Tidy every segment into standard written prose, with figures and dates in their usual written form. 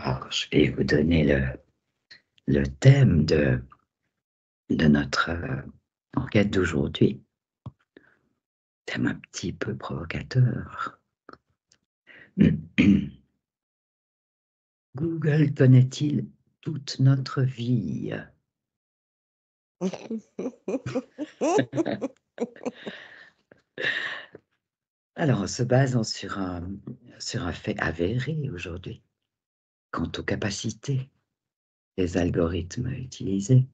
Alors, je vais vous donner le thème de notre enquête d'aujourd'hui. Thème un petit peu provocateur. Google connaît-il toute notre vie? Alors, en se basant sur un fait avéré aujourd'hui, quant aux capacités des algorithmes utilisés,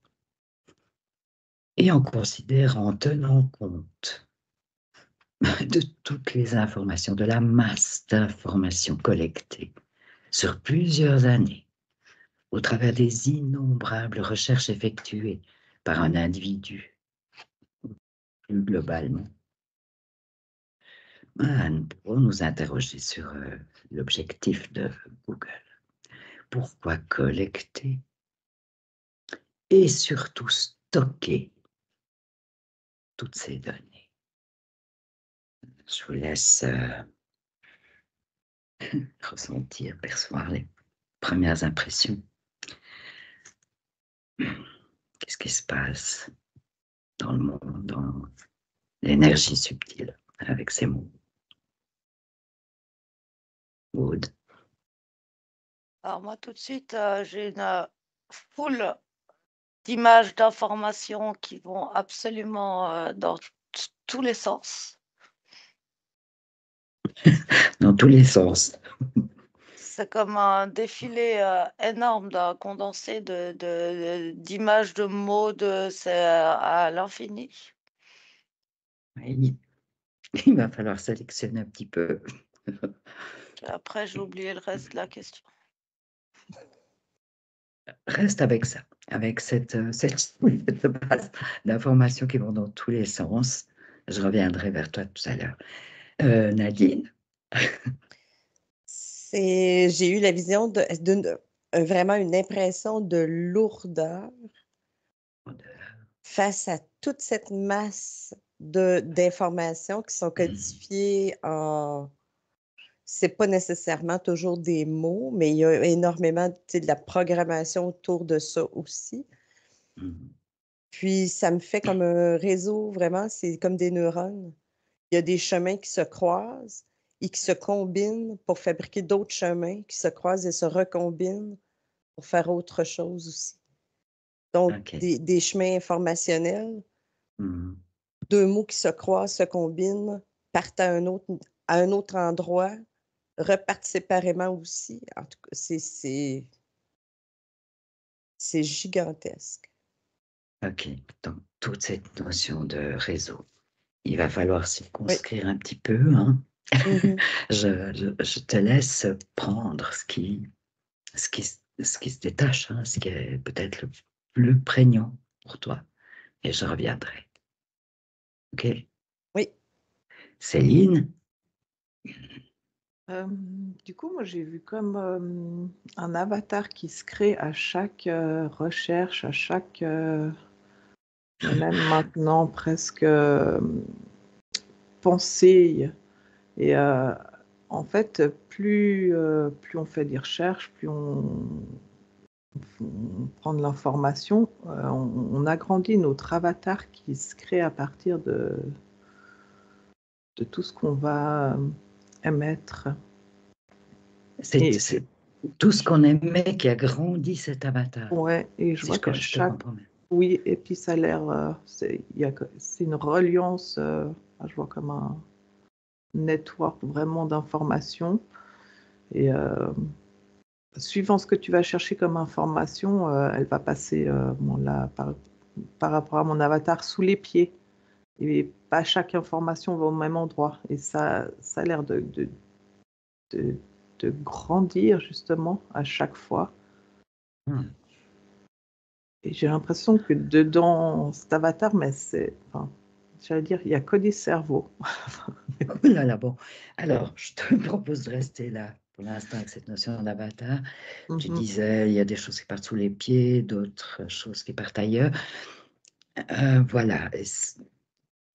et en tenant compte de toutes les informations, de la masse d'informations collectées sur plusieurs années, au travers des innombrables recherches effectuées par un individu, plus globalement, nous pourrons nous interroger sur l'objectif de Google. Pourquoi collecter et surtout stocker toutes ces données? Je vous laisse ressentir, percevoir les premières impressions. Qu'est-ce qui se passe dans le monde, dans l'énergie subtile avec ces mots? Aude. Alors moi, tout de suite, j'ai une foule d'images, d'informations qui vont absolument dans tous les sens. Dans tous les sens. C'est comme un défilé énorme d'un condensé d'images, de mots, c'est à l'infini. Oui. Il va falloir sélectionner un petit peu. Après, j'ai oublié le reste de la question. Reste avec ça, avec cette base d'informations qui vont dans tous les sens. Je reviendrai vers toi tout à l'heure. Nadine. J'ai eu la vision vraiment une impression de lourdeur face à toute cette masse d'informations qui sont codifiées en... C'est pas nécessairement toujours des mots, mais il y a énormément de la programmation autour de ça aussi. Puis, ça me fait comme un réseau, vraiment, c'est comme des neurones. Il y a des chemins qui se croisent et qui se combinent pour fabriquer d'autres chemins qui se croisent et se recombinent pour faire autre chose aussi. Donc, Okay. des chemins informationnels, deux mots qui se croisent, se combinent, partent à un autre endroit, repartent séparément aussi. En tout cas, c'est gigantesque. OK. Donc, toute cette notion de réseau, il va falloir s'y conscrire un petit peu. Hein. Je te laisse prendre ce qui se détache, hein, ce qui est peut-être le plus prégnant pour toi. Et je reviendrai. OK? Oui. Céline? Du coup, moi, j'ai vu comme un avatar qui se crée à chaque recherche, à chaque... même maintenant, presque pensée. Et en fait, plus on fait des recherches, plus on prend de l'information, on agrandit notre avatar qui se crée à partir de tout ce qu'on va émettre. C'est tout ce qu'on aimait qui a grandi cet avatar. Ouais, et je vois qu'à chaque... Oui, et puis ça a l'air... c'est une reliance, je vois comme un network vraiment d'informations. Et suivant ce que tu vas chercher comme information, elle va passer là, par rapport à mon avatar sous les pieds. Et pas chaque information va au même endroit. Et ça a l'air de grandir justement à chaque fois. Et j'ai l'impression que dedans cet avatar, mais j'allais dire, il n'y a que des cerveaux. Oh là là, bon. Alors, je te propose de rester là pour l'instant avec cette notion d'avatar. Tu disais, il y a des choses qui partent sous les pieds, d'autres choses qui partent ailleurs. Voilà,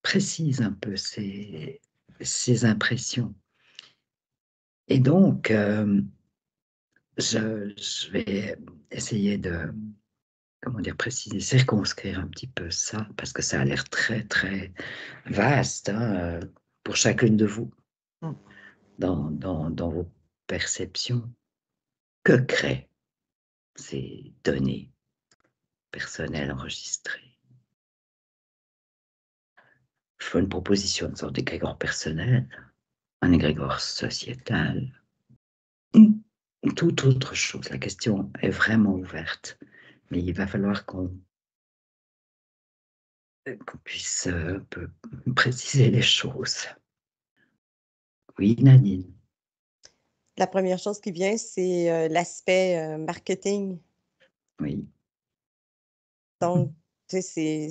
précise un peu ces impressions. Et donc, je vais essayer de, comment dire, préciser, circonscrire un petit peu ça, parce que ça a l'air très, très vaste hein, pour chacune de vous, dans vos perceptions. Que créent ces données personnelles enregistrées? Je fais une proposition, une sorte d'égrégore personnel, un égrégore sociétal, toute autre chose. La question est vraiment ouverte, mais il va falloir qu'on puisse un peu préciser les choses. Oui, Nadine. La première chose qui vient, c'est l'aspect marketing. Oui. Donc, c'est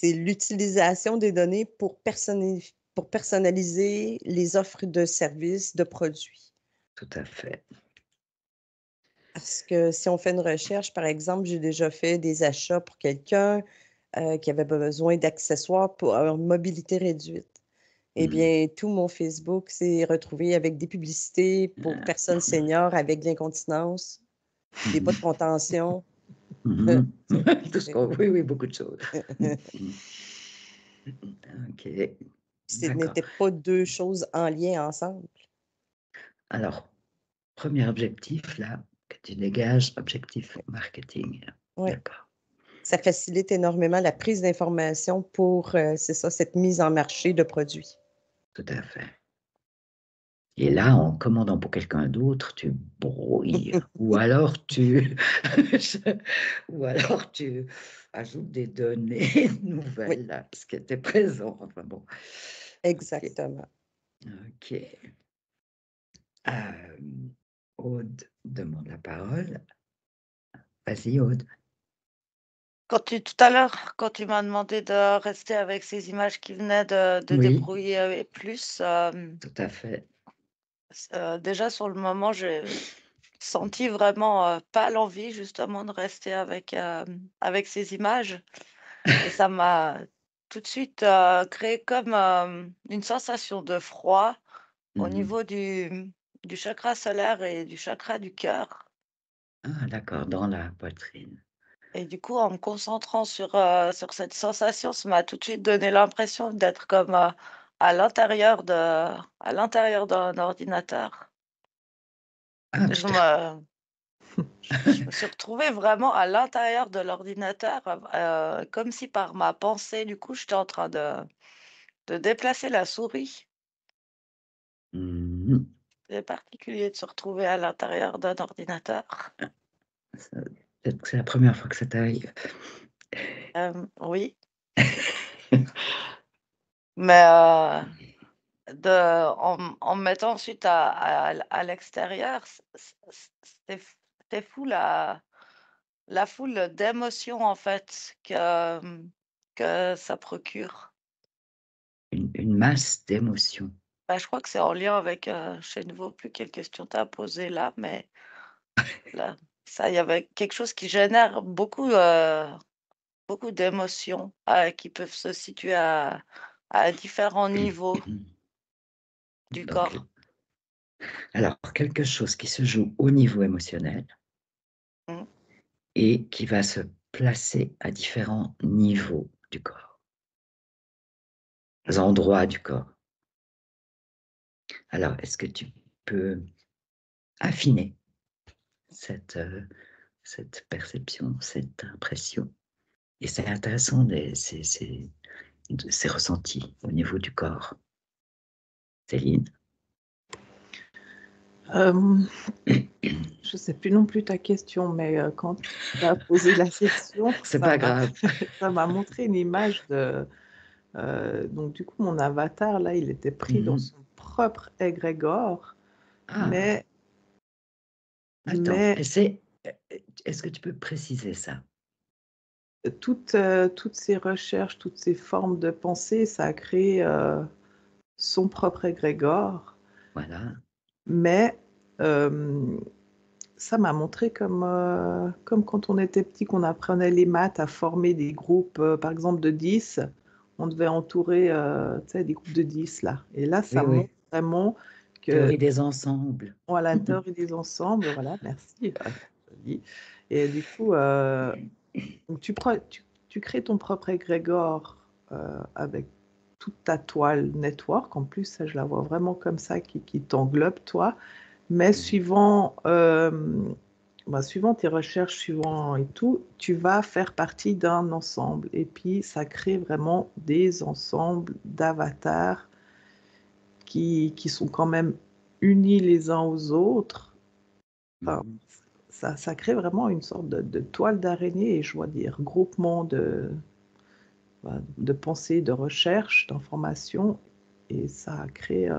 l'utilisation des données pour personnaliser les offres de services, de produits. Tout à fait. Parce que si on fait une recherche, par exemple, j'ai déjà fait des achats pour quelqu'un qui avait besoin d'accessoires pour une mobilité réduite. Eh bien, tout mon Facebook s'est retrouvé avec des publicités pour personnes seniors avec de l'incontinence, des bas de contention. Oui, beaucoup de choses. OK. Ce n'était pas deux choses en lien ensemble. Alors, premier objectif, là, que tu dégages, objectif marketing. Oui. D'accord. Ça facilite énormément la prise d'informations pour, c'est ça, cette mise en marché de produits. Tout à fait. Et là, en commandant pour quelqu'un d'autre, tu brouilles. ou alors tu ajoutes des données nouvelles à ce qui était présent. Enfin bon. Exactement. OK. Aude demande la parole. Vas-y, Aude. Tout à l'heure, quand tu m'as demandé de rester avec ces images qui venaient de Oui. débrouiller plus, Tout à fait. déjà sur le moment, j'ai senti vraiment pas l'envie justement de rester avec ces images. Et ça m'a tout de suite créé comme une sensation de froid au niveau du chakra solaire et du chakra du cœur. Ah, d'accord, dans la poitrine. Et du coup, en me concentrant sur cette sensation, ça m'a tout de suite donné l'impression d'être comme à l'intérieur d'un ordinateur. Ah, Je me suis retrouvée vraiment à l'intérieur de l'ordinateur, comme si par ma pensée, du coup, j'étais en train de déplacer la souris. C'est particulier de se retrouver à l'intérieur d'un ordinateur. Peut-être que c'est la première fois que ça t'arrive. Oui. Mais en me mettant ensuite à l'extérieur, c'est fou la foule d'émotions en fait que ça procure. Une masse d'émotions. Bah, je crois que c'est en lien avec, je sais de nouveau plus quelle question tu as posée là, mais là, ça, il y avait quelque chose qui génère beaucoup d'émotions, qui peuvent se situer à différents niveaux du Donc, corps. alors, quelque chose qui se joue au niveau émotionnel Mmh. et qui va se placer à différents niveaux du corps, endroits du corps. Alors, est-ce que tu peux affiner cette perception, cette impression? Et c'est intéressant, ces ressentis au niveau du corps. Céline? Je ne sais plus non plus ta question, mais quand tu as posé la question, C'est pas grave. Ça m'a montré une image de... donc du coup, mon avatar, là, il était pris dans son propre égrégore, mais... Attends, est-ce que tu peux préciser ça? Toutes ces recherches, toutes ces formes de pensée, ça a créé son propre égrégore. Voilà. Mais ça m'a montré comme quand on était petit, qu'on apprenait les maths à former des groupes, par exemple de 10. On devait entourer des groupes de 10 là. Et là, ça montre vraiment Théorie des ensembles. Voilà, théorie des ensembles, voilà, merci. Joli. Et du coup, tu crées ton propre égrégore avec toute ta toile network. En plus, ça, je la vois vraiment comme ça, qui t'englobe, toi. Mais suivant tes recherches, suivant et tout, tu vas faire partie d'un ensemble. Et puis, ça crée vraiment des ensembles d'avatars qui sont quand même unis les uns aux autres. Enfin, ça crée vraiment une sorte de toile d'araignée, et je vois des regroupements de pensées, de recherche, d'informations, et ça crée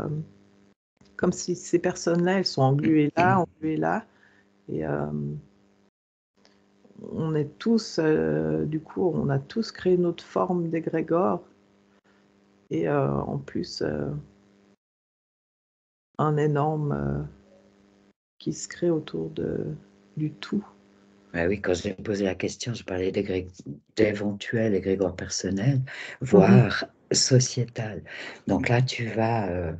comme si ces personnes-là, elles sont engluées là, et on est tous, du coup, on a tous créé notre forme d'égrégore, et en plus, un énorme qui se crée autour du tout. Ben oui, quand j'ai posé la question, je parlais d'éventuels égrégores personnels, voire sociétal. Donc là, tu vas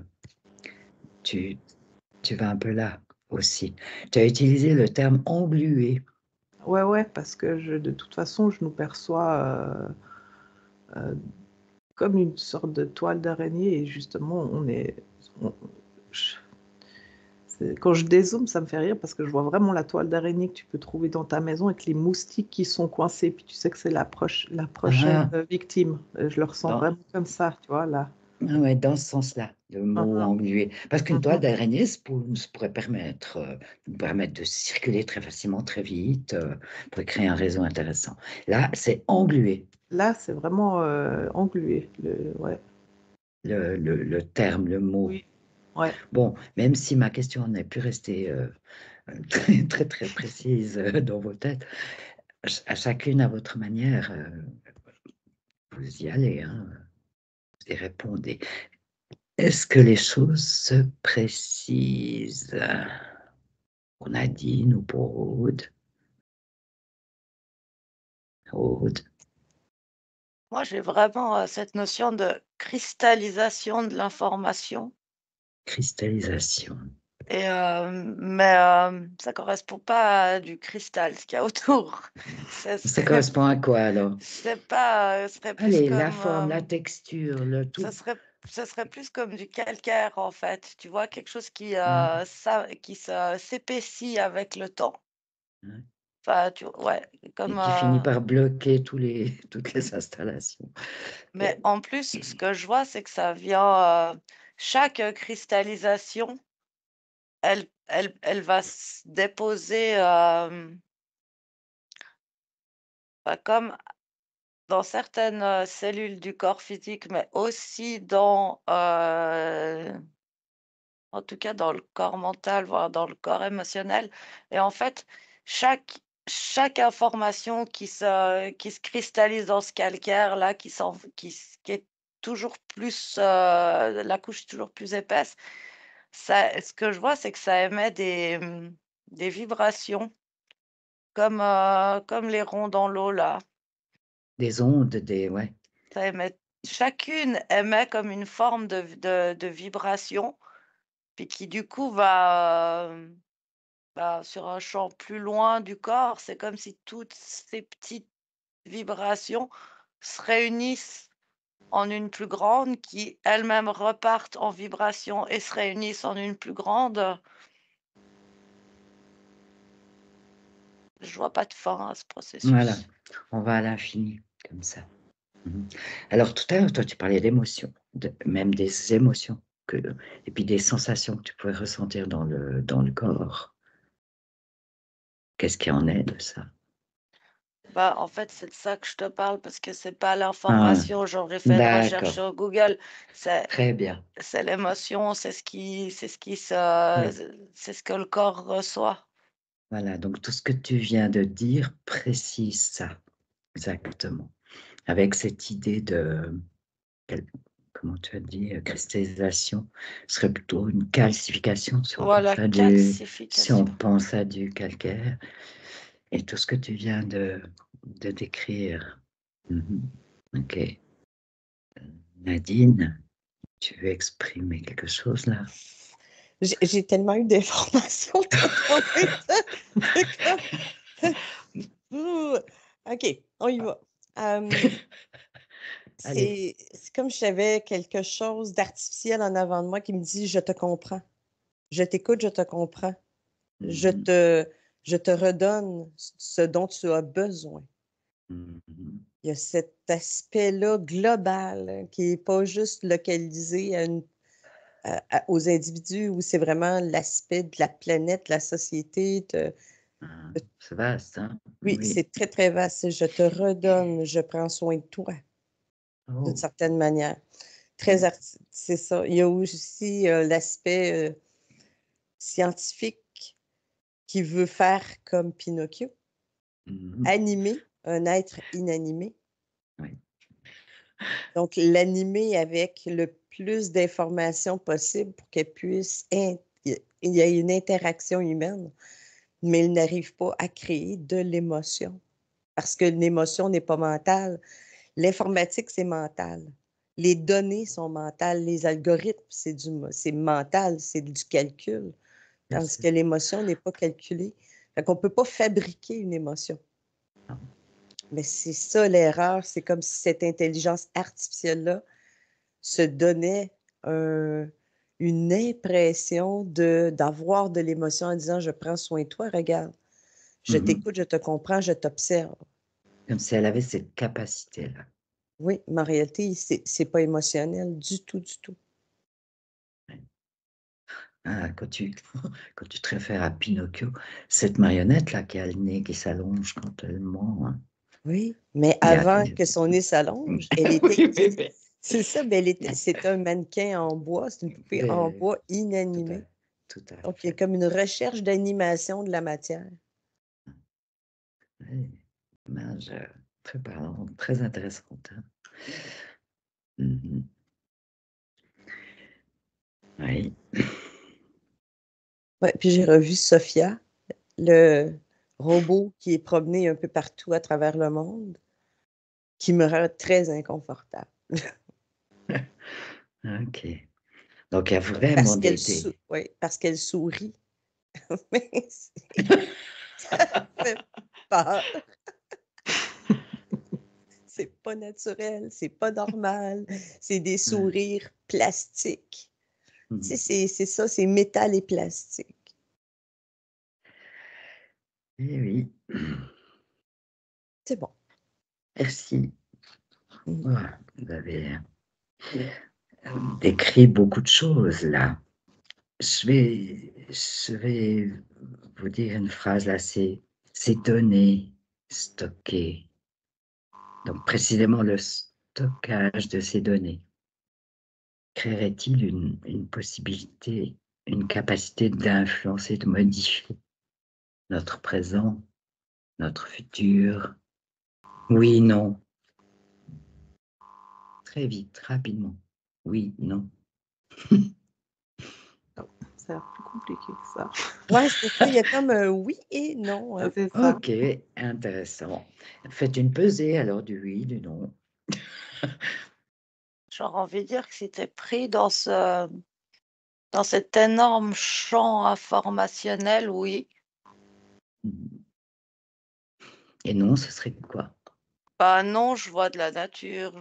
un peu là aussi. Tu as utilisé le terme englué. Ouais, parce que de toute façon, je nous perçois comme une sorte de toile d'araignée, et justement, quand je dézoome, ça me fait rire parce que je vois vraiment la toile d'araignée que tu peux trouver dans ta maison avec les moustiques qui sont coincés, puis tu sais que c'est la prochaine victime. Je le ressens vraiment comme ça, tu vois, là. Ouais, dans ce sens-là, le mot englué. Parce qu'une toile d'araignée, ça pourrait permettre de circuler très facilement, très vite, pour créer un réseau intéressant. Là, c'est englué. Là, c'est vraiment englué, le terme, le mot. Oui. Ouais. Bon, même si ma question n'est plus restée très, très, très précise dans vos têtes, à chacune à votre manière, vous y allez, hein, et répondez. Est-ce que les choses se précisent pour Nadine ou pour Aude? Aude. Moi, j'ai vraiment cette notion de cristallisation de l'information. Cristallisation. Mais ça correspond pas à du cristal, ce qu'il y a autour. Ça correspond à quoi alors? C'est pas, ce serait plus Allez, comme, la forme, la texture, le tout. ça serait plus comme du calcaire en fait. Tu vois, quelque chose qui s'épaissit avec le temps. Enfin, comme. Et qui finit par bloquer toutes les installations. Mais en plus, ce que je vois, c'est que ça vient. Chaque cristallisation, elle va se déposer comme dans certaines cellules du corps physique, mais aussi en tout cas dans le corps mental, voire dans le corps émotionnel. Et en fait, chaque information qui se cristallise dans ce calcaire-là, qui est toujours plus, la couche est toujours plus épaisse, ce que je vois, c'est que ça émet des vibrations comme les ronds dans l'eau, là. Des ondes, ouais. Chacune émet comme une forme de vibration, puis qui du coup va sur un champ plus loin du corps. C'est comme si toutes ces petites vibrations se réunissent en une plus grande, qui elles-mêmes repartent en vibration et se réunissent en une plus grande. Je vois pas de fin à ce processus. Voilà, on va à l'infini, comme ça. Alors, tout à l'heure, toi, tu parlais d'émotions, même des émotions, et puis des sensations que tu pouvais ressentir dans le corps. Qu'est-ce qui en est de ça? En fait, c'est de ça que je te parle parce que c'est pas l'information. J'aurais fait une recherche sur Google. Très bien. C'est l'émotion, c'est ce que le corps reçoit. Voilà, donc tout ce que tu viens de dire précise ça, exactement. Avec cette idée comment tu as dit, cristallisation, ce serait plutôt une calcification si on pense à du calcaire. Et tout ce que tu viens de décrire. Ok. Nadine, tu veux exprimer quelque chose là? J'ai tellement eu d'informations. OK, on y va. C'est comme si j'avais quelque chose d'artificiel en avant de moi qui me dit « Je te comprends. Je t'écoute, je te comprends. Je te redonne ce dont tu as besoin. » Il y a cet aspect-là global qui n'est pas juste localisé aux individus, où c'est vraiment l'aspect de la planète, la société. C'est vaste, hein? Oui, c'est très, très vaste. Je te redonne, je prends soin de toi, d'une certaine manière. C'est ça. Il y a aussi l'aspect scientifique qui veut faire comme Pinocchio, animer un être inanimé. Oui. Donc, l'animer avec le plus d'informations possible pour qu'elle puisse... Il y a une interaction humaine, mais il n'arrive pas à créer de l'émotion. Parce que l'émotion n'est pas mentale. L'informatique, c'est mental. Les données sont mentales. Les algorithmes, c'est mental, c'est du calcul. Tandis que l'émotion n'est pas calculée. Fait qu'on ne peut pas fabriquer une émotion. Mais c'est ça l'erreur. C'est comme si cette intelligence artificielle-là se donnait une impression d'avoir de l'émotion en disant « Je prends soin de toi, regarde. Je t'écoute, je te comprends, je t'observe. » Comme si elle avait cette capacité-là. Oui, mais en réalité, c'est pas émotionnel du tout, du tout. Ah, quand tu te réfères à Pinocchio, cette marionnette-là qui a le nez qui s'allonge quand elle ment. Hein. Oui, mais avant que son nez s'allonge, elle était... C'est ça, mais c'est un mannequin en bois, c'est une poupée en bois inanimée. Tout à fait. Donc, il y a comme une recherche d'animation de la matière. Oui, image très parlante, très intéressante. Hein. Oui. Ouais, puis j'ai revu Sophia, le robot qui est promené un peu partout à travers le monde, qui me rend très inconfortable. OK. Donc, il y a vraiment Oui, parce qu'elle sourit. Mais ça fait peur. C'est pas naturel, c'est pas normal. C'est des sourires plastiques. Tu sais, c'est ça, c'est métal et plastique. Eh oui. C'est bon. Merci. Voilà, vous avez décrit beaucoup de choses là. Je vais vous dire une phrase là, c'est données stockées. Donc précisément le stockage de ces données. Créerait-il une possibilité, une capacité d'influencer, de modifier notre présent, notre futur? Oui, non. Très vite, rapidement. Oui, non. Ça a l'air plus compliqué que ça. Oui, c'est ça. Il y a comme un oui et non. Hein. C'est ça. Ok, intéressant. Faites une pesée alors du oui, du non. J'aurais envie de dire que si tu es pris dans cet énorme champ informationnel, oui. Et non, ce serait quoi? Bah non, je vois de la nature,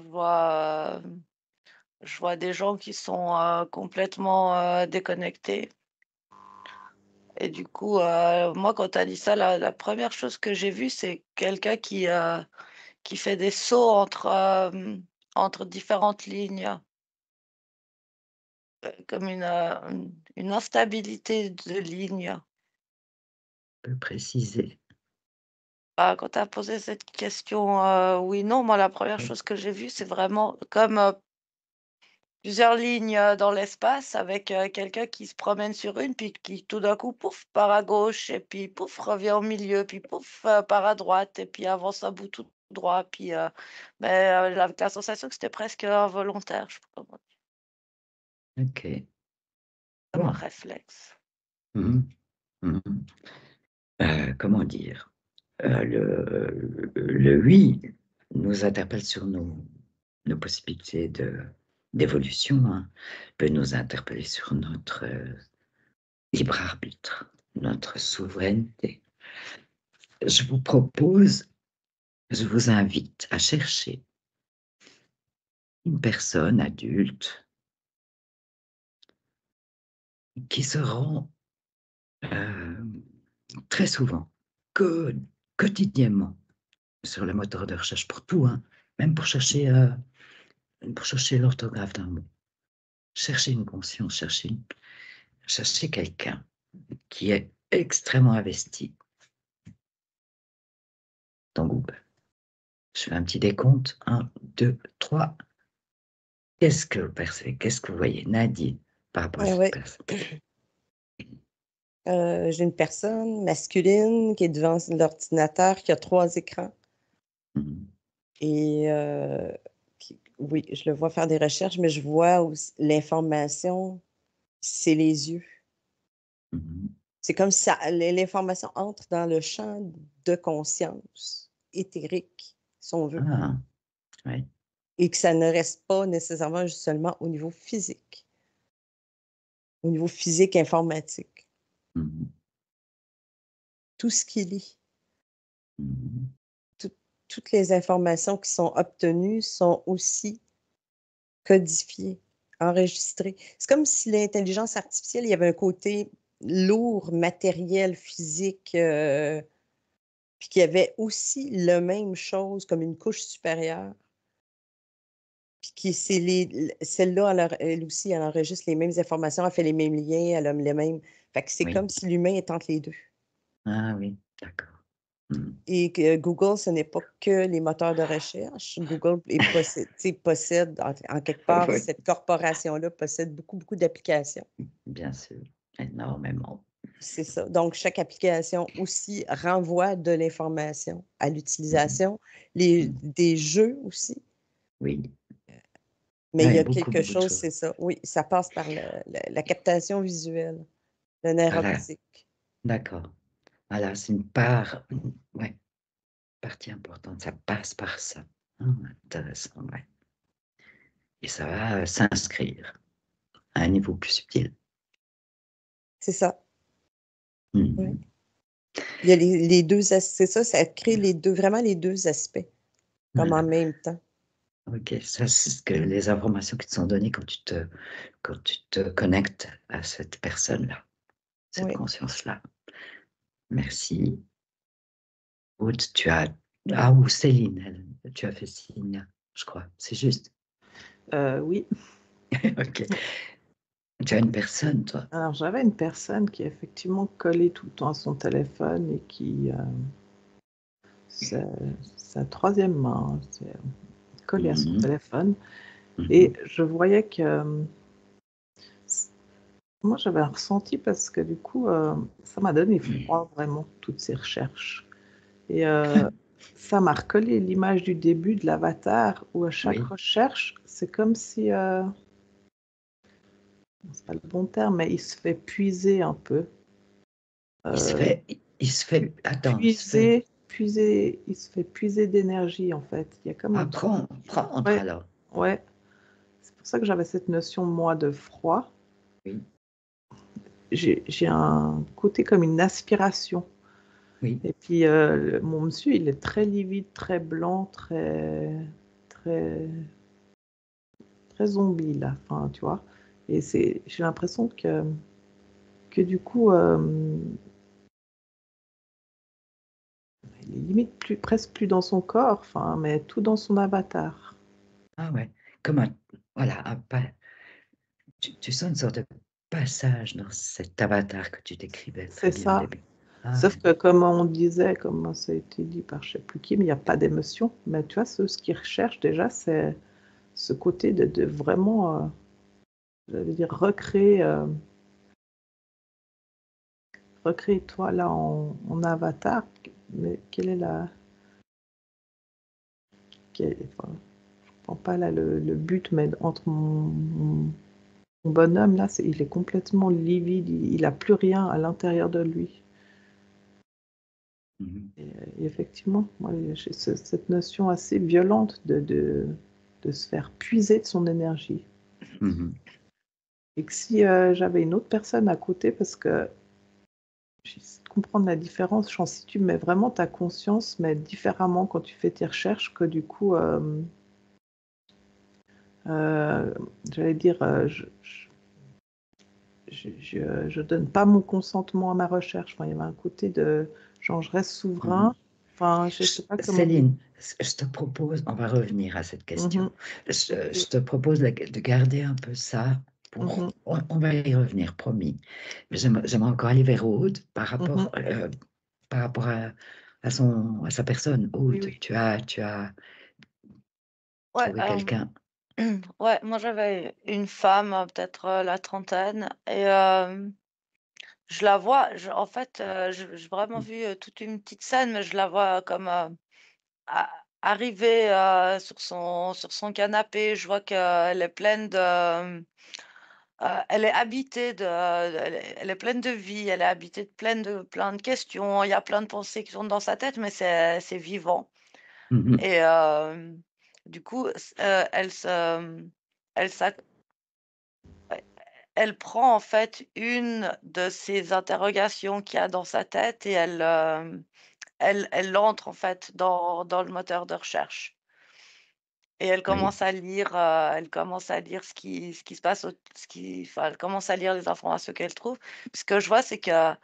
je vois des gens qui sont complètement déconnectés. Et du coup, moi, quand tu as dit ça, la première chose que j'ai vue, c'est quelqu'un qui fait des sauts entre différentes lignes, comme une instabilité de ligne. Peut préciser. Bah, quand tu as posé cette question, oui, non, moi, la première chose que j'ai vue, c'est vraiment comme plusieurs lignes dans l'espace avec quelqu'un qui se promène sur une, puis qui tout d'un coup, pouf, part à gauche, et puis pouf, revient au milieu, puis pouf, part à droite, et puis avance un bout tout droit, puis avec la sensation que c'était presque involontaire, je sais pas comment dire, Ok. comme un Bon. réflexe. Comment dire? Le oui nous interpelle sur nos possibilités d'évolution, hein, peut nous interpeller sur libre arbitre, notre souveraineté. Je vous invite à chercher une personne adulte qui se rend très souvent, quotidiennement, sur le moteur de recherche pour tout, hein, même pour chercher l'orthographe d'un mot. Chercher une conscience, chercher quelqu'un qui est extrêmement investi dans Google. Je fais un petit décompte. 1, 2, 3. Qu'est-ce que vous percevez? Qu'est-ce que vous voyez, Nadine, par rapport à cette personne? J'ai une personne masculine qui est devant l'ordinateur, qui a 3 écrans. Et oui, je le vois faire des recherches, mais je vois aussi l'information, c'est les yeux. C'est comme si l'information entre dans le champ de conscience éthérique, si on veut. Ah, oui. Et que ça ne reste pas nécessairement juste seulement au niveau physique informatique. Tout ce qui lit, toutes les informations qui sont obtenues sont aussi codifiées, enregistrées. C'est comme si l'intelligence artificielle, il y avait un côté lourd, matériel, physique, puis qu'il y avait aussi la même chose comme une couche supérieure. Puis celle-là, elle aussi, elle enregistre les mêmes informations, elle fait les mêmes liens, elle a les mêmes. Fait que c'est comme si l'humain est entre les deux. Ah oui, d'accord. Et que Google, ce n'est pas que les moteurs de recherche. Google possède en quelque part, Oui. cette corporation-là possède beaucoup, beaucoup d'applications. Bien sûr, énormément. C'est ça. Donc, chaque application aussi renvoie de l'information à l'utilisation. Des jeux aussi. Oui. Mais il y a quelque chose, c'est ça. Oui, ça passe par la captation visuelle, le nerf optique. D'accord. Voilà, c'est une partie importante. Ça passe par ça. Intéressant, ouais. Et ça va s'inscrire à un niveau plus subtil. C'est ça. Oui. Il y a les deux, c'est ça, ça crée vraiment les deux aspects, comme en même temps. Ok, ça c'est les informations qui te sont données quand tu te connectes à cette personne-là, cette conscience-là. Merci. Aude, ou Céline, tu as fait signe, je crois, c'est juste. Oui. Ok. Tu as une personne, toi? Alors, j'avais une personne qui est effectivement collée tout le temps à son téléphone et qui... sa troisième main, c'est collée à son téléphone. Et je voyais que... moi, j'avais un ressenti parce que du coup, ça m'a donné froid, vraiment, toutes ces recherches. Et ça m'a recollé l'image du début de l'avatar où à chaque recherche, c'est comme si... c'est pas le bon terme, mais il se fait puiser un peu. Il se fait puiser d'énergie, en fait. Il y a comme un prendre alors. Ouais. C'est pour ça que j'avais cette notion, moi, de froid. Oui. J'ai un côté comme une aspiration. Oui. Et puis, mon monsieur, il est très livide, très blanc, très zombie, là. Enfin, tu vois. Et j'ai l'impression que du coup, il est limite presque plus dans son corps, enfin, mais tout dans son avatar. Ah ouais, comme tu sens une sorte de passage dans cet avatar que tu décrivais très bien au début. Sauf que comme on disait, comme ça a été dit par je ne sais plus qui, mais il n'y a pas d'émotion. Mais tu vois, ce qu'ils recherchent déjà, c'est ce côté de vraiment, j'allais dire, recréer toi là en avatar. Mais quelle est je ne comprends pas là le but, mais entre mon bonhomme là, il est complètement livide, il n'a plus rien à l'intérieur de lui. Et effectivement, moi, j'ai cette notion assez violente de se faire puiser de son énergie. Et que si j'avais une autre personne à côté, parce que j'essaie de comprendre la différence, je pense si tu mets vraiment ta conscience, mais différemment quand tu fais tes recherches, que du coup, j'allais dire, je donne pas mon consentement à ma recherche. Enfin, il y avait un côté de, genre, je reste souverain. Enfin, je sais pas comment dire. Céline, je te propose, on va revenir à cette question. Je te propose de garder un peu ça pour, on va y revenir, promis. Mais j'aimerais encore aller vers Aude par rapport à sa personne. Oui, Aude, oui. tu as Ouais, trouvé quelqu'un. ouais, moi j'avais une femme, peut-être la trentaine, et je la vois, en fait, j'ai vraiment vu toute une petite scène, mais je la vois comme arriver sur son canapé. Je vois qu'elle est pleine de, elle est habitée elle est pleine de vie, elle est habitée de plein de questions. Il y a plein de pensées qui sont dans sa tête, mais c'est vivant. Et du coup, elle elle, s'ac- elle prend en fait une de ces interrogations qu'il y a dans sa tête et elle entre en fait dans le moteur de recherche. Et Oui. elle commence à lire ce qui se passe, enfin, elle commence à lire les informations qu'elle trouve. Ce que je vois, c'est qu'il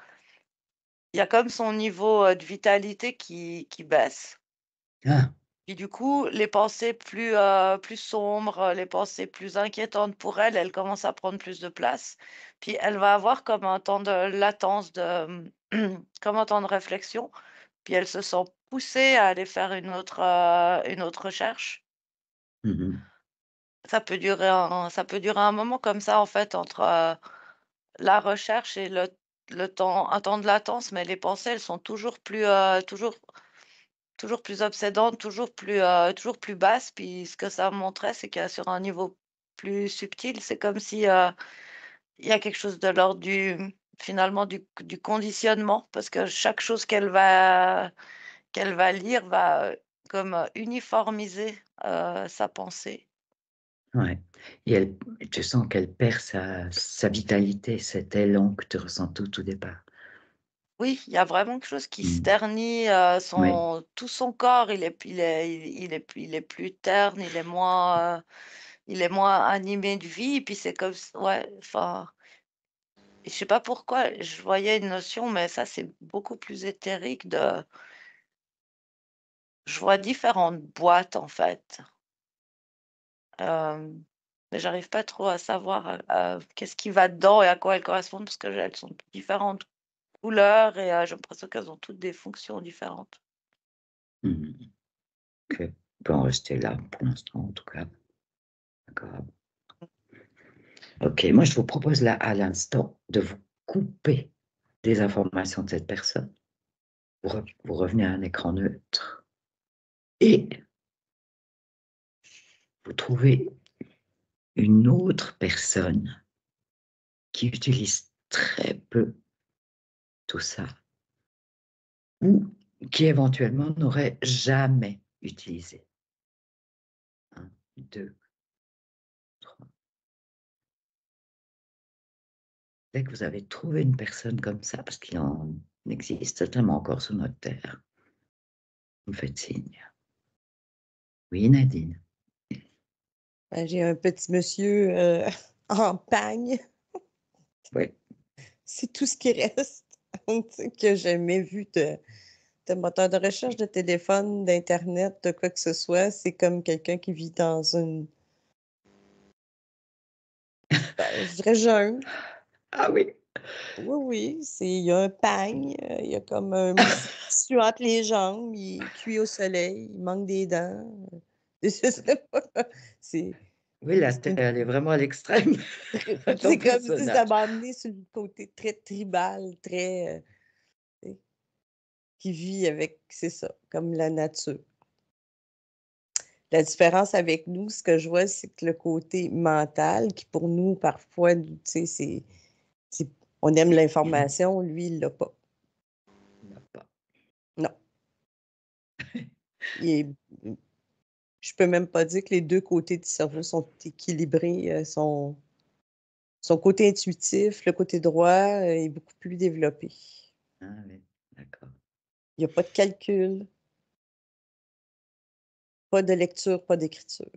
y a comme son niveau de vitalité qui baisse. Ah, Puis du coup, les pensées plus sombres, les pensées plus inquiétantes pour elle, elles commencent à prendre plus de place. Puis elle va avoir comme un temps de latence, comme un temps de réflexion. Puis elle se sent poussée à aller faire une autre recherche. Ça peut durer un moment comme ça, en fait, entre la recherche et un temps de latence, mais les pensées, elles sont toujours plus obsédante, toujours plus basse. Puis ce que ça montrait, c'est que sur un niveau plus subtil, c'est comme si, il y a quelque chose de l'ordre finalement du conditionnement, parce que chaque chose qu'elle va lire va, comme, uniformiser, sa pensée. ouais. Et tu sens qu'elle perd sa vitalité, cet élan que tu ressens tout au départ. Oui, il y a vraiment quelque chose qui se Mm. ternit, Oui. tout son corps, il est plus terne, il est moins animé de vie. Puis c'est comme s ouais, enfin, je sais pas pourquoi, je voyais une notion, mais ça, c'est beaucoup plus éthérique de je vois différentes boîtes, en fait, mais j'arrive pas trop à savoir, qu'est-ce qui va dedans et à quoi elles correspondent parce que elles sont de différentes couleurs et j'ai l'impression qu'elles ont toutes des fonctions différentes. Mm. Ok. On peut en rester là pour l'instant, en tout cas. D'accord. Ok, moi je vous propose là à l'instant de vous couper des informations de cette personne. Vous revenez à un écran neutre et vous trouvez une autre personne qui utilise très peu tout ça ou qui éventuellement n'aurait jamais utilisé. 1, 2, 3. Dès que vous avez trouvé une personne comme ça, parce qu'il en existe certainement encore sur notre terre, vous me faites signe. Oui, Nadine. Ben, j'ai un petit monsieur en pagne. Oui. C'est tout ce qui reste tu sais, que j'ai jamais vu de moteur de recherche, de téléphone, d'Internet, de quoi que ce soit. C'est comme quelqu'un qui vit dans une, ben, je dirais jungle. Ah oui. Oui, oui, il y a un pagne, il y a comme un petit tissu entre les jambes, il est cuit au soleil, il manque des dents. Je sais pas. C'est Oui, la c'est terre, une elle est vraiment à l'extrême de ton c'est comme si ça personnage. m'a amené sur le côté très tribal, très, tu sais, qui vit avec c'est ça, comme la nature. La différence avec nous, ce que je vois, c'est que le côté mental qui pour nous, parfois, tu sais, c'est on aime l'information, lui, il l'a pas. Il n'a pas. Non. Il est je peux même pas dire que les 2 côtés du cerveau sont équilibrés, sont Son côté intuitif, le côté droit, est beaucoup plus développé. Ah oui, d'accord. Il y a pas de calcul, pas de lecture, pas d'écriture.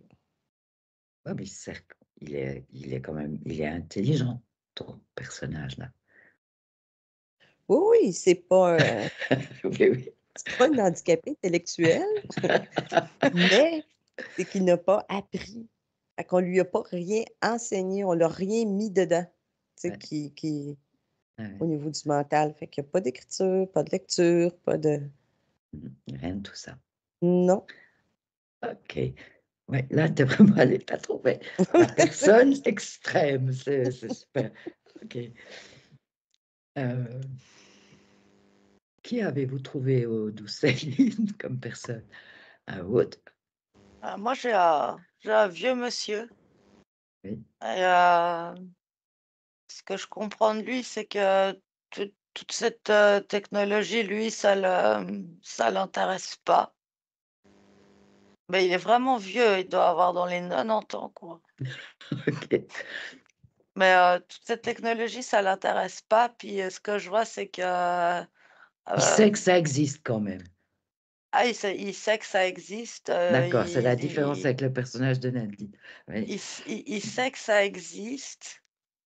Ouais, mais certes, il est quand même il est intelligent, ton personnage-là. Oui, oui, c'est pas Oui, un handicapé intellectuel, mais c'est qu'il n'a pas appris. Fait qu'on lui a pas rien enseigné, on l'a rien mis dedans, tu sais, ouais, qui ouais. au niveau du mental. Fait qu'il y a pas d'écriture, pas de lecture, pas de Rien de tout ça. non. OK. Ouais, là, tu es vraiment allé tu as trouvé la personne extrême, c'est super. OK. Qui avez-vous trouvé au Douce-Céline comme personne? Un autre? Moi, j'ai un vieux monsieur Oui. et ce que je comprends de lui, c'est que toute cette, technologie, lui, ça l'intéresse pas. Mais il est vraiment vieux, il doit avoir dans les 90 ans, quoi. OK. Mais toute cette technologie, ça l'intéresse pas. Puis ce que je vois, c'est que Il sait que euh, ça existe quand même. il sait que ça existe. D'accord, c'est la différence avec le personnage de Nandi. Oui. Il sait que ça existe.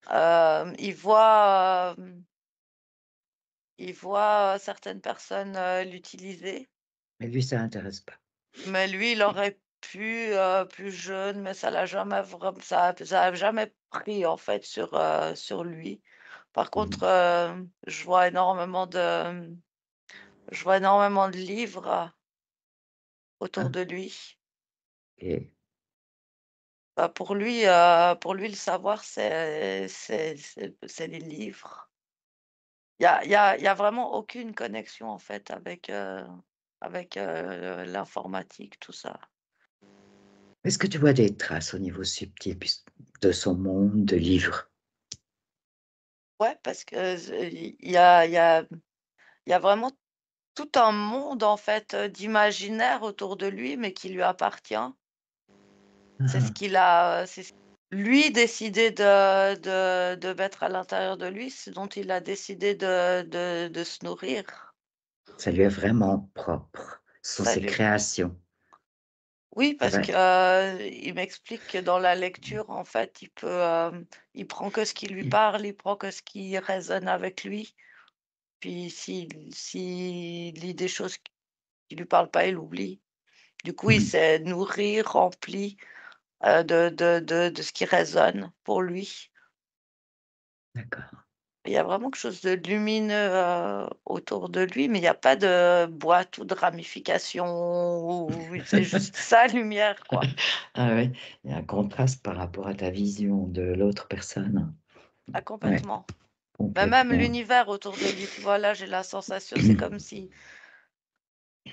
Il voit certaines personnes l'utiliser. Mais lui, ça l'intéresse pas. Mais lui, il aurait pu plus jeune, mais ça l'a jamais vraiment, ça a jamais pris en fait sur lui. Par contre, Mmh. je vois énormément de livres autour Ah, de lui. OK. Bah, pour lui, le savoir, c'est les livres. Il y a vraiment aucune connexion en fait avec l'informatique, tout ça. Est-ce que tu vois des traces au niveau subtil de son monde de livres? Ouais, parce que il y a vraiment tout un monde en fait d'imaginaire autour de lui, mais qui lui appartient. C'est ce Ah, qu'il a, lui décidé de mettre à l'intérieur de lui, ce dont il a décidé de se nourrir. ça lui est vraiment propre. Ce sont Ça ses lui créations. Oui, C'est parce vrai. que, il m'explique que dans la lecture, en fait, il prend que ce qui lui parle, il prend que ce qui résonne avec lui. Puis s'il lit des choses qui lui parlent pas, il oublie. Du coup, il Mmh. s'est nourri, rempli, de ce qui résonne pour lui. D'accord. Il y a vraiment quelque chose de lumineux, autour de lui, mais il y a pas de boîte ou de ramification ou c'est juste sa lumière, quoi. Ah ouais, il y a un contraste par rapport à ta vision de l'autre personne. Ah Ouais, complètement. Mais même complètement. l'univers autour de lui, tu vois? Là, j'ai la sensation, c'est comme si,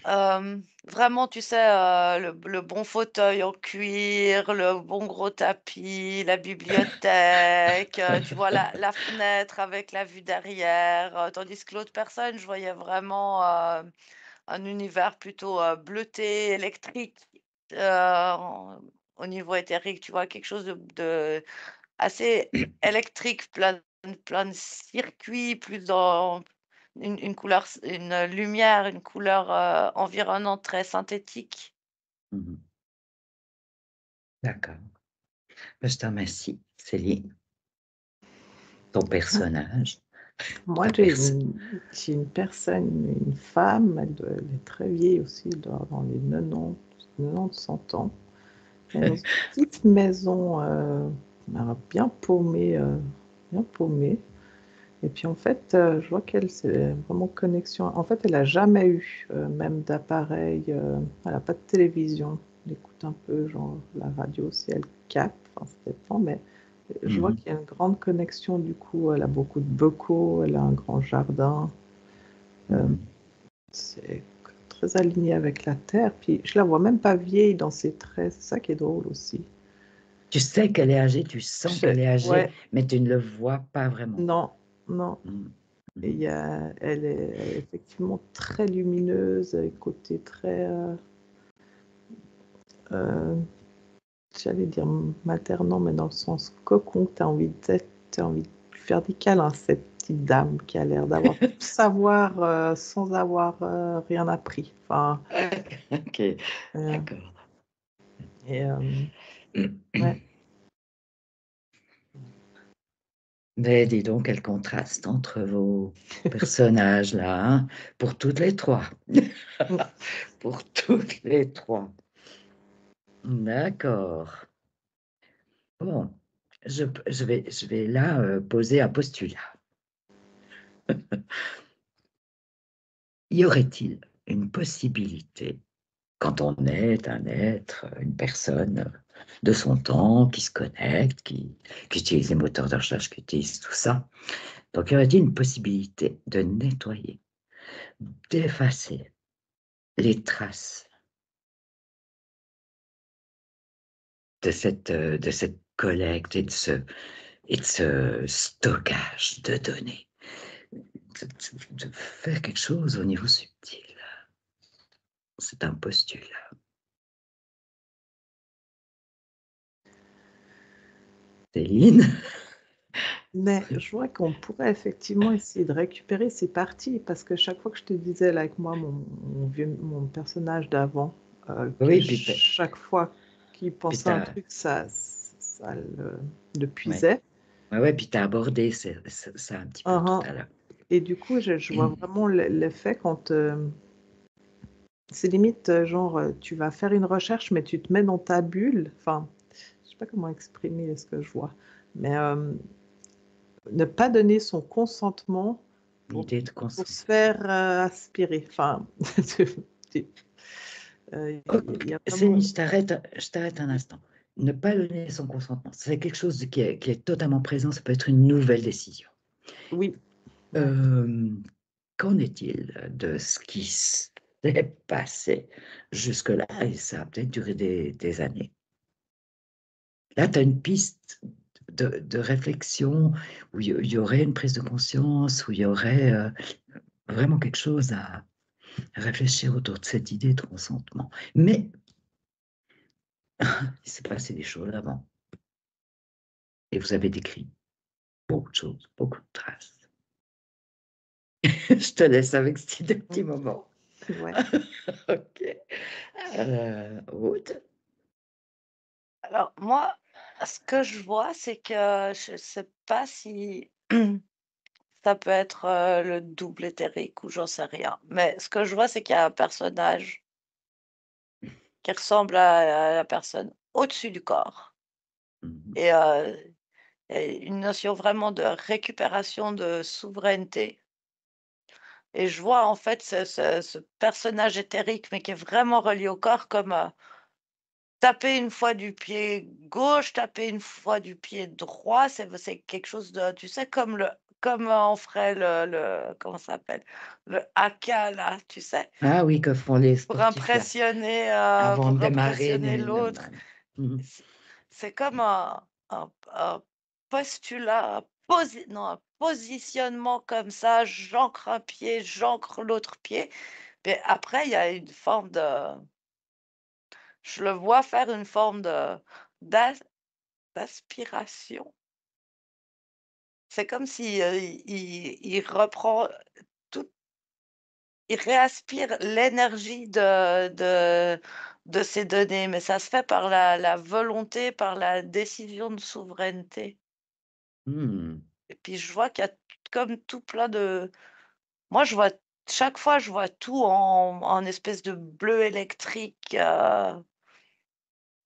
vraiment, tu sais, le bon fauteuil en cuir, le bon gros tapis, la bibliothèque, tu vois la fenêtre avec la vue derrière, tandis que l'autre personne, je voyais vraiment, un univers plutôt, bleuté, électrique, en au niveau éthérique, tu vois? Quelque chose de assez électrique, plein de circuits, plus dans une couleur une lumière, une couleur, environnante très synthétique. Mmh. D'accord. Bah, je te remercie, Céline. Ton personnage, Moi, ta personne. j'ai une personne, une femme, elle est très vieille aussi, elle doit avoir les 90, 100 ans. Elle est dans une petite maison bien paumée, bien paumée. Et puis en fait, je vois qu'elle, c'est vraiment connexion. En fait, elle n'a jamais eu, même d'appareil, elle n'a pas de télévision. Elle écoute un peu, genre la radio si elle capte, enfin, ça dépend, mais je vois Mmh. qu'il y a une grande connexion du coup. Elle a beaucoup de bocaux, elle a un grand jardin. Euh, Mmh. c'est très aligné avec la terre. Puis je la vois même pas vieille dans ses traits. C'est ça qui est drôle aussi. Tu sais qu'elle est âgée, tu sens qu'elle est âgée, Ouais, mais tu ne le vois pas vraiment. non, non. Mmh. Et Mmh. elle est effectivement très lumineuse, avec côté très, j'allais dire maternant, mais dans le sens cocon, tu as envie tu as envie de lui faire des câlins, cette petite dame qui a l'air d'avoir tout savoir sans avoir rien appris. Enfin, Ok, d'accord. Ouais. Mais dis donc, quel contraste entre vos personnages là, hein, pour toutes les trois. Pour toutes les trois. D'accord. Bon, je vais là poser un postulat. Y aurait-il une possibilité, quand on est un être, une personne de son temps, qui se connecte, qui utilise les moteurs de recherche, qui utilise tout ça, donc y aurait-il une possibilité de nettoyer, d'effacer les traces de cette collecte et de ce stockage de données, de faire quelque chose au niveau subtil? C'est un postulat. Céline? Mais je vois qu'on pourrait effectivement essayer de récupérer ces parties, parce que chaque fois que je te disais, là, avec moi, mon personnage d'avant, Oui, que chaque fois qu'il pensait à un truc, ça le puisait. Ouais, puis tu as abordé ça un petit peu tout à l'heure. Et du coup, je vois vraiment l'effet quand c'est limite genre tu vas faire une recherche, mais tu te mets dans ta bulle. Enfin, je sais pas comment exprimer ce que je vois, mais ne pas donner son consentement pour se faire aspirer. Enfin, Céline, je t'arrête un instant. Ne pas donner son consentement, c'est quelque chose qui est totalement présent, ça peut être une nouvelle décision. Oui. Qu'en est-il de ce qui s'est passé jusque-là? Et ça a peut-être duré des années. Là, tu as une piste de réflexion où il y aurait une prise de conscience, où il y aurait vraiment quelque chose à réfléchir autour de cette idée de consentement. Mais il s'est passé des choses avant. Et vous avez décrit beaucoup de choses, beaucoup de traces. Je te laisse avec ces deux petits moments. Ouais. Ok. Ruth? Alors, moi, ce que je vois, c'est que je ne sais pas si ça peut être le double éthérique ou j'en sais rien. Mais ce que je vois, c'est qu'il y a un personnage qui ressemble à la personne au-dessus du corps. Et une notion vraiment de récupération de souveraineté. Et je vois en fait ce personnage éthérique, mais qui est vraiment relié au corps, comme taper une fois du pied gauche, taper une fois du pied droit, c'est quelque chose de, tu sais, comme on ferait comment ça s'appelle? Le haka là, tu sais? Ah oui, que font les Pour sportifs là, impressionner, avant de pour démarrer. impressionner l'autre. C'est comme un postulat, un positionnement comme ça, j'ancre un pied, j'ancre l'autre pied. Mais après, il y a une forme de, je le vois faire une forme d'aspiration. C'est comme si il reprend tout, il réaspire l'énergie de ces données, mais ça se fait par la volonté, par la décision de souveraineté. Et puis je vois qu'il y a comme tout plein de, moi je vois, chaque fois je vois tout en espèce de bleu électrique.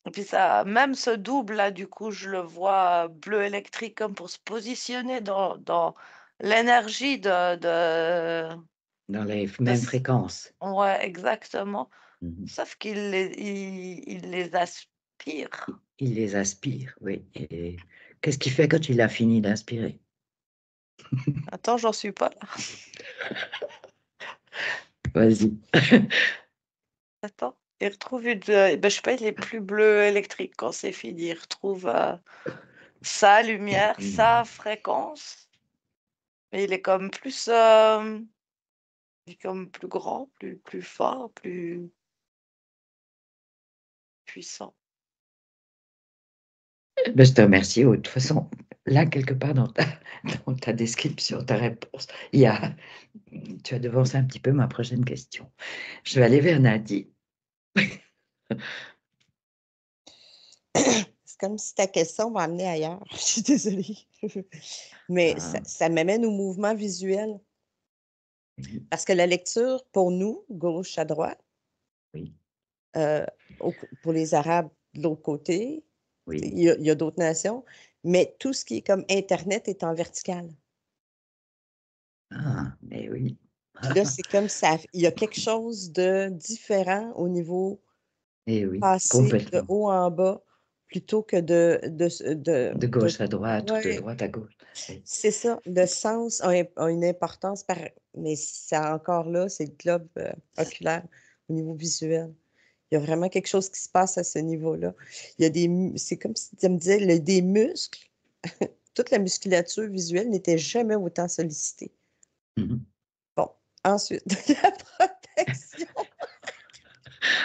Et puis ça, même ce double là, du coup, je le vois bleu électrique comme pour se positionner dans l'énergie Dans les de mêmes fréquences. ouais, exactement. Sauf il les aspire. Il les aspire, oui. Et qu'est-ce qu'il fait quand il a fini d'inspirer? Attends, j'en suis pas là. Vas-y. Attends, il retrouve ben, je sais pas, il est plus bleu électrique quand c'est fini. Il retrouve sa lumière, sa fréquence. Mais il est comme plus, il est comme plus grand, plus fort, plus puissant. Ben, je te remercie. De toute façon, là, quelque part dans ta description, ta réponse, tu as devancé un petit peu ma prochaine question. Je vais aller vers Nadine. C'est comme si ta question m'amenait ailleurs. Je suis désolée. Mais ça m'amène au mouvement visuel. Parce que la lecture, pour nous, gauche à droite, Oui, pour les Arabes de l'autre côté, oui. il y a d'autres nations, mais tout ce qui est comme Internet est en vertical. Ah, mais oui. Puis là, c'est comme ça, il y a quelque chose de différent au niveau Et oui, passé de complètement. haut en bas, plutôt que de De gauche à droite ou de ouais, droite à gauche. Oui. c'est ça. Le sens a une importance, mais ça encore là, c'est le globe oculaire au niveau visuel. Il y a vraiment quelque chose qui se passe à ce niveau-là. Il y a c'est comme si tu me disais, des muscles, toute la musculature visuelle n'était jamais autant sollicitée. Mhm. Bon, ensuite, la protection.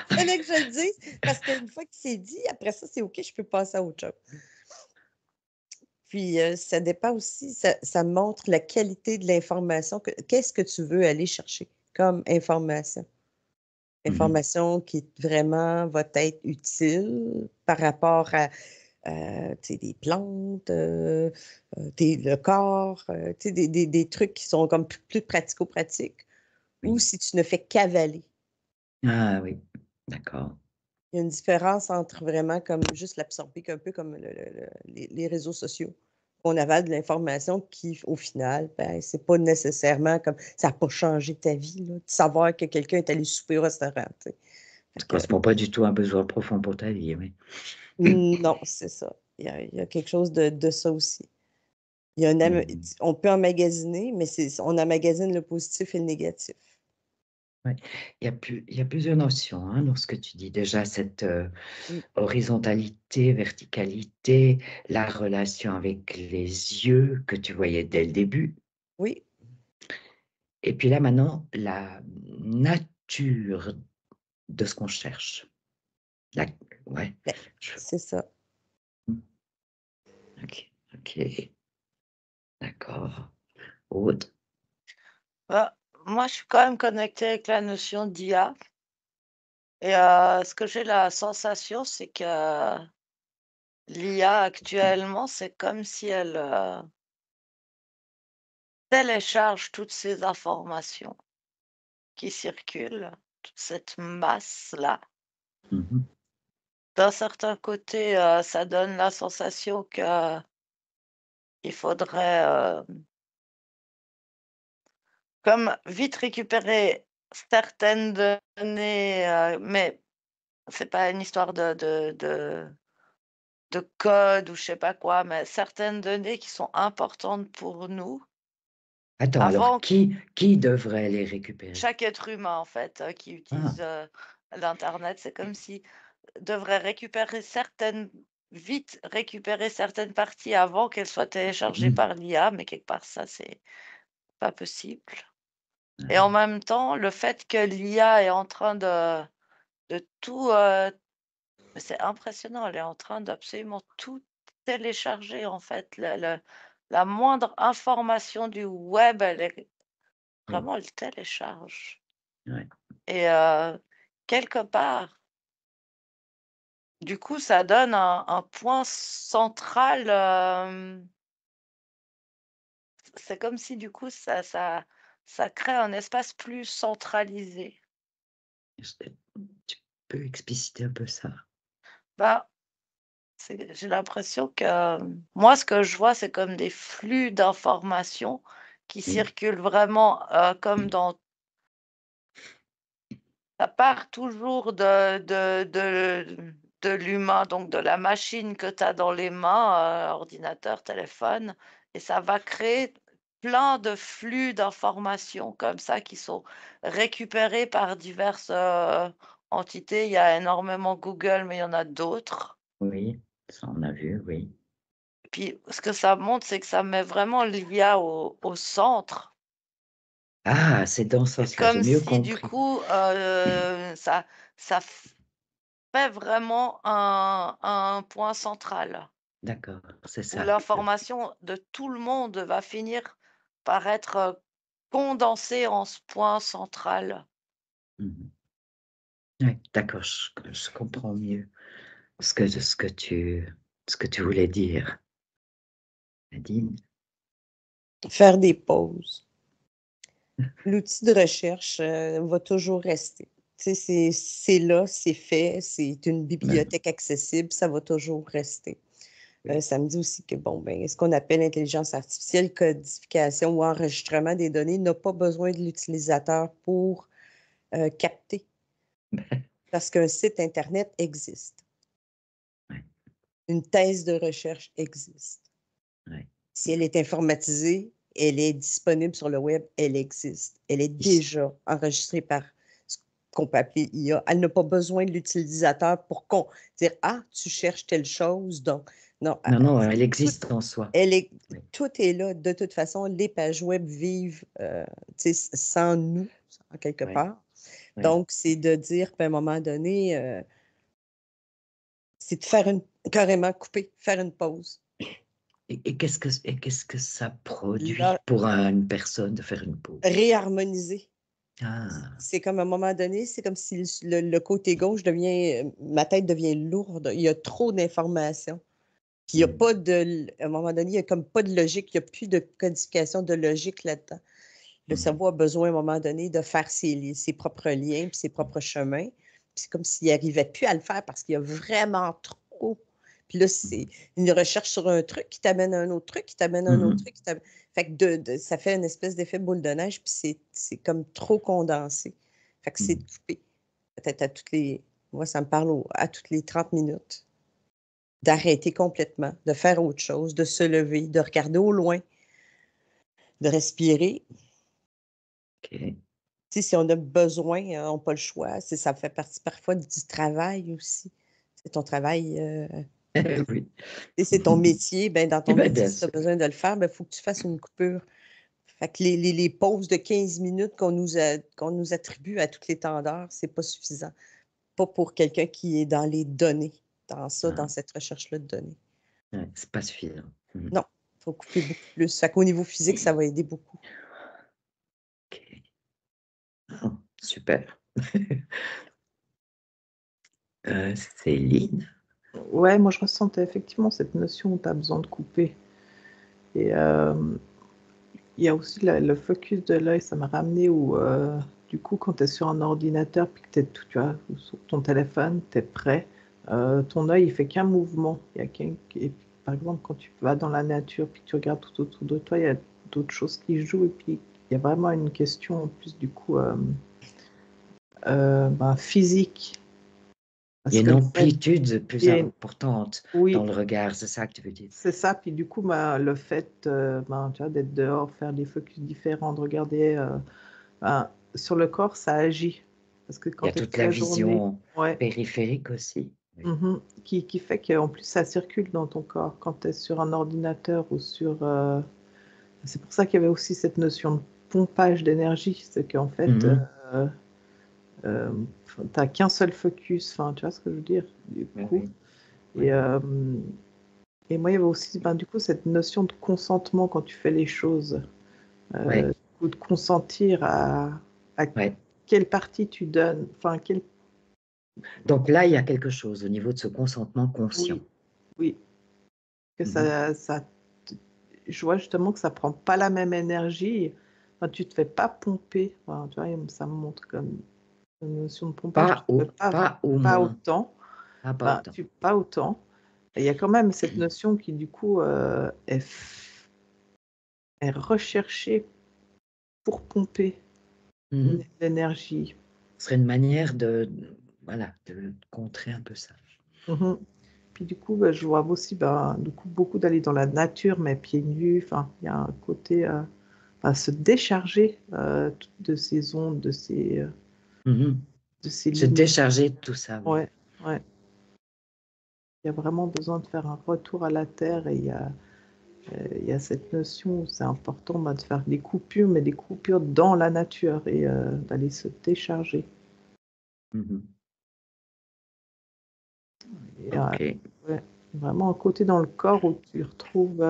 Il fallait que je le dise, parce qu'une fois que c'est dit, après ça, c'est OK, je peux passer à autre chose. Puis, ça dépend aussi, ça montre la qualité de l'information. Qu'est-ce que tu veux aller chercher comme information? Information qui vraiment va être utile par rapport à des plantes, le corps, des trucs qui sont comme plus pratico-pratiques, ou Oui. si tu ne fais qu'avaler. Ah oui, d'accord. Il y a une différence entre vraiment comme juste l'absorber, un peu comme les réseaux sociaux. On avale de l'information qui, au final, ben, c'est pas nécessairement comme ça n'a pas changé ta vie, là, de savoir que quelqu'un est allé souper au restaurant. Ça ne correspond pas du tout à un besoin profond pour ta vie, oui. Non, c'est ça. Il y a quelque chose de ça aussi. Il y a on peut emmagasiner, mais on emmagasine le positif et le négatif. Ouais. Il y a plusieurs notions hein, dans ce que tu dis. Déjà, cette horizontalité, verticalité, la relation avec les yeux que tu voyais dès le début. Oui. Et puis là, maintenant, la nature de ce qu'on cherche. Ouais. Ben, c'est ça. Ok. D'accord. Aude. Bah, moi, je suis quand même connectée avec la notion d'IA. Et ce que j'ai la sensation, c'est que l'IA actuellement, c'est comme si elle télécharge toutes ces informations qui circulent, toute cette masse-là. D'un certain côté, ça donne la sensation que il faudrait comme vite récupérer certaines données, mais c'est pas une histoire de code ou je sais pas quoi, mais certaines données qui sont importantes pour nous. Attends, alors qui devrait les récupérer? Chaque être humain, en fait, qui utilise l'internet, c'est comme si devrait vite récupérer certaines parties avant qu'elles soient téléchargées par l'IA, mais quelque part ça, c'est pas possible. Et en même temps, le fait que l'IA est en train de tout, c'est impressionnant, elle est en train d'absolument tout télécharger, en fait. La moindre information du web, vraiment, elle télécharge. Ouais. Et quelque part, du coup, ça donne un point central, c'est comme si, du coup, ça crée un espace plus centralisé. Tu peux expliciter un peu ça? Bah, j'ai l'impression que, moi, ce que je vois, c'est comme des flux d'informations qui circulent vraiment, comme dans ça part toujours de l'humain, donc de la machine que tu as dans les mains, ordinateur, téléphone, et ça va créer plein de flux d'informations comme ça qui sont récupérés par diverses, entités. Il y a énormément Google, mais il y en a d'autres. Oui, ça on a vu, oui. Puis ce que ça montre, c'est que ça met vraiment l'IA au centre. Ah, c'est dans ce sens-là, j'ai Comme mieux si du compris. coup, ça fait vraiment un point central. D'accord, c'est où ça. l'information de tout le monde va finir par être condensée en ce point central. Mhm. Oui, d'accord, je comprends mieux ce que tu voulais dire, Nadine. Faire des pauses. L'outil de recherche va toujours rester. Tu sais, c'est là, c'est fait, c'est une bibliothèque accessible, ça va toujours rester. Ça me dit aussi que, bon, ben, ce qu'on appelle intelligence artificielle, codification ou enregistrement des données n'a pas besoin de l'utilisateur pour capter, parce qu'un site Internet existe. Ouais. Une thèse de recherche existe. Ouais. Si elle est informatisée, elle est disponible sur le web, elle existe. Elle est déjà enregistrée par ce qu'on peut appeler IA. Elle n'a pas besoin de l'utilisateur pour dire « Ah, tu cherches telle chose. » Donc, non, Non, elle existe en soi. oui. Tout est là. De toute façon, les pages web vivent sans nous, en quelque part. Oui. Donc, c'est de dire qu'à un moment donné, c'est de faire carrément couper, faire une pause. Et qu'est-ce que ça produit Là, pour une personne de faire une pause? réharmoniser. Ah, C'est comme à un moment donné, c'est comme si le côté gauche ma tête devient lourde. Il y a trop d'informations. Puis il y a pas à un moment donné, il n'y a comme pas de logique. Il n'y a plus de codification de logique là-dedans. Le cerveau a besoin à un moment donné de faire ses propres liens puis ses propres chemins. Puis c'est comme s'il n'arrivait plus à le faire parce qu'il y a vraiment trop. Puis là, c'est une recherche sur un truc qui t'amène à un autre truc, qui t'amène à un autre truc. Fait que ça fait une espèce d'effet boule de neige, puis c'est comme trop condensé. Fait que c'est de couper. Peut-être moi, ça me parle à toutes les 30 minutes. D'arrêter complètement, de faire autre chose, de se lever, de regarder au loin, de respirer. OK. Si on a besoin, on n'a pas le choix. Ça fait partie parfois du travail aussi. C'est ton travail. Oui. C'est ton métier. Ben, dans ton métier, Bien si tu as sûr. besoin de le faire, il faut que tu fasses une coupure. Fait que les pauses de 15 minutes qu'on nous attribue à toutes les temps d'heure, c'est pas suffisant. Pas pour quelqu'un qui est dans les données, dans cette recherche-là de données. Ouais, c'est pas suffisant. Non, il faut couper beaucoup plus. Fait qu'au niveau physique, ça va aider beaucoup. OK. Oh, super. Céline? Ouais, moi je ressentais effectivement cette notion où tu as besoin de couper. Et il y a aussi le focus de l'œil, ça m'a ramené où, du coup, quand tu es sur un ordinateur, puis que tu as sur ton téléphone, tu es prêt, ton œil, il fait qu'un mouvement. Et puis, par exemple, quand tu vas dans la nature, puis que tu regardes tout autour de toi, il y a d'autres choses qui jouent. Et puis, il y a vraiment une question, en plus, du coup, physique. Il y a une amplitude plus importante oui, dans le regard, c'est ça que tu veux dire? c'est ça. Puis du coup, le fait tu vois, d'être dehors, faire des focus différents, de regarder sur le corps, ça agit. Parce que Il y quand a tu es toute toute la la journée, vision périphérique aussi. Oui. qui fait qu'en plus, ça circule dans ton corps. Quand tu es sur un ordinateur ou sur... c'est pour ça qu'il y avait aussi cette notion de pompage d'énergie. C'est qu'en fait, tu n'as qu'un seul focus. Enfin, tu vois ce que je veux dire, du coup. Oui. Et moi, il y avait aussi, du coup, cette notion de consentement quand tu fais les choses. Ou de consentir à quelle partie tu donnes. Enfin, Donc là, il y a quelque chose au niveau de ce consentement conscient. Oui. Que je vois justement que ça prend pas la même énergie. Enfin, tu te fais pas pomper. Enfin, tu vois, ça me montre comme une notion de pompage. Pas autant. Pas autant. Et il y a quand même cette notion qui, du coup, est recherchée pour pomper l'énergie. Ce serait une manière de contrer un peu ça. Puis du coup, je vois aussi du coup, beaucoup d'aller dans la nature, mais pieds nus. Enfin, il y a un côté se décharger de ces ondes, de ces se décharger de tout ça. Ouais. Il y a vraiment besoin de faire un retour à la terre et il y a cette notion où c'est important de faire des coupures, mais des coupures dans la nature et d'aller se décharger. Ok. Vraiment un côté dans le corps où tu retrouves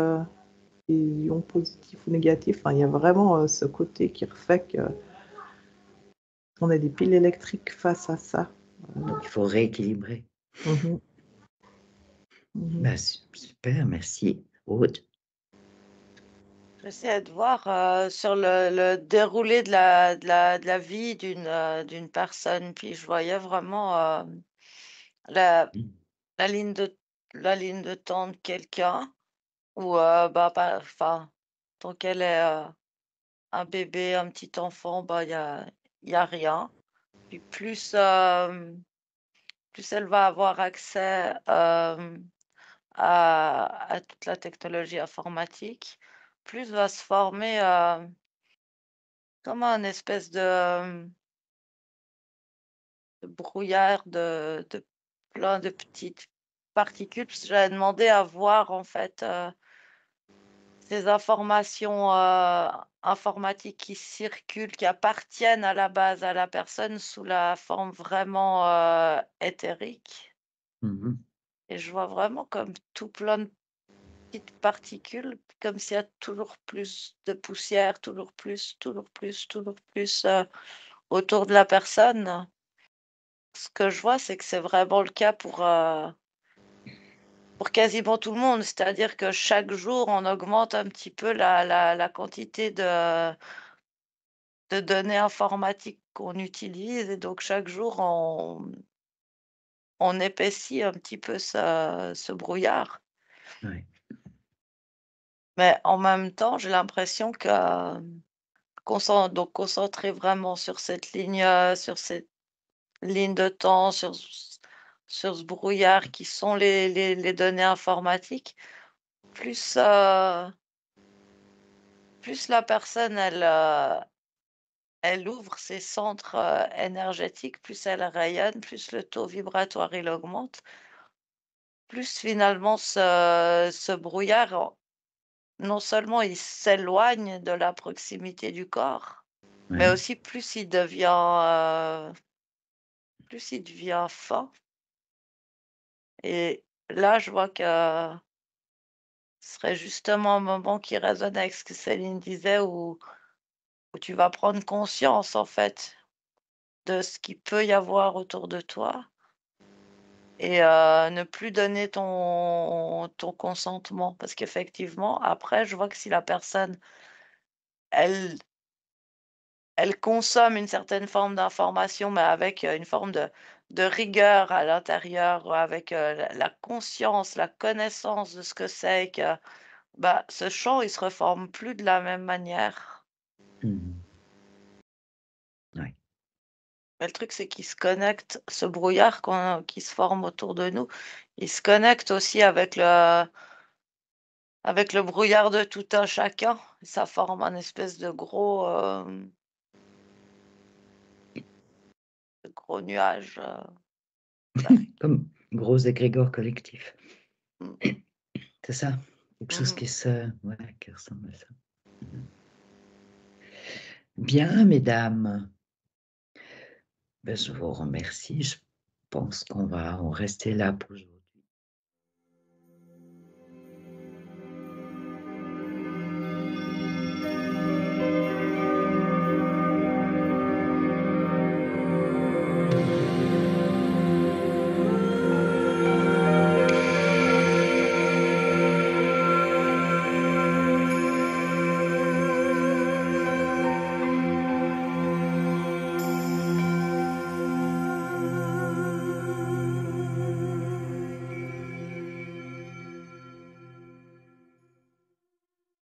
des ions positifs ou négatifs. Enfin, il y a vraiment ce côté qui refait qu'on a des piles électriques face à ça. Donc, il faut rééquilibrer. Mhm. Mhm. Ben, super, merci. Aude. J'essaie de voir sur le déroulé de la vie d'une personne, puis je voyais vraiment la, la ligne de temps de quelqu'un, où enfin, tant qu'elle est un bébé, un petit enfant, bah, y a rien. Puis plus elle va avoir accès à toute la technologie informatique, plus va se former comme un espèce de brouillard de plein de petites particules. Parce que j'avais demandé à voir en fait ces informations informatiques qui circulent, qui appartiennent à la base à la personne sous la forme vraiment éthérique. Mhm. Et je vois vraiment comme tout plein de petites particules, comme s'il y a toujours plus de poussière, toujours plus autour de la personne. Ce que je vois, c'est que c'est vraiment le cas pour quasiment tout le monde. C'est-à-dire que chaque jour, on augmente un petit peu la quantité de données informatiques qu'on utilise et donc chaque jour, on épaissit un petit peu ce brouillard. Ouais. Mais en même temps, j'ai l'impression que donc concentrer vraiment sur cette ligne de temps, sur ce brouillard qui sont les données informatiques, plus, plus la personne elle ouvre ses centres énergétiques, plus elle rayonne, plus le taux vibratoire il augmente, plus finalement ce brouillard, non seulement il s'éloigne de la proximité du corps, mais Ouais. aussi plus il devient fin. Et là, je vois que ce serait justement un moment qui résonne avec ce que Céline disait, où tu vas prendre conscience en fait de ce qu'il peut y avoir autour de toi et ne plus donner ton consentement. Parce qu'effectivement, après, je vois que si la personne, elle elle consomme une certaine forme d'information, mais avec, une forme de rigueur à l'intérieur, avec, la conscience, la connaissance de ce que c'est que, bah, ce champ, il se reforme plus de la même manière. Mhm. Ouais. Mais le truc, c'est qu'il se connecte, ce brouillard qui se forme autour de nous, il se connecte aussi avec le brouillard de tout un chacun. Ça forme un espèce de gros nuage, Comme gros égrégore collectif. mmh, C'est ça? Quelque chose mmh. qui ressemble à ça. Bien, mesdames. Ben, je vous remercie. Je pense qu'on va en rester là pour aujourd'hui.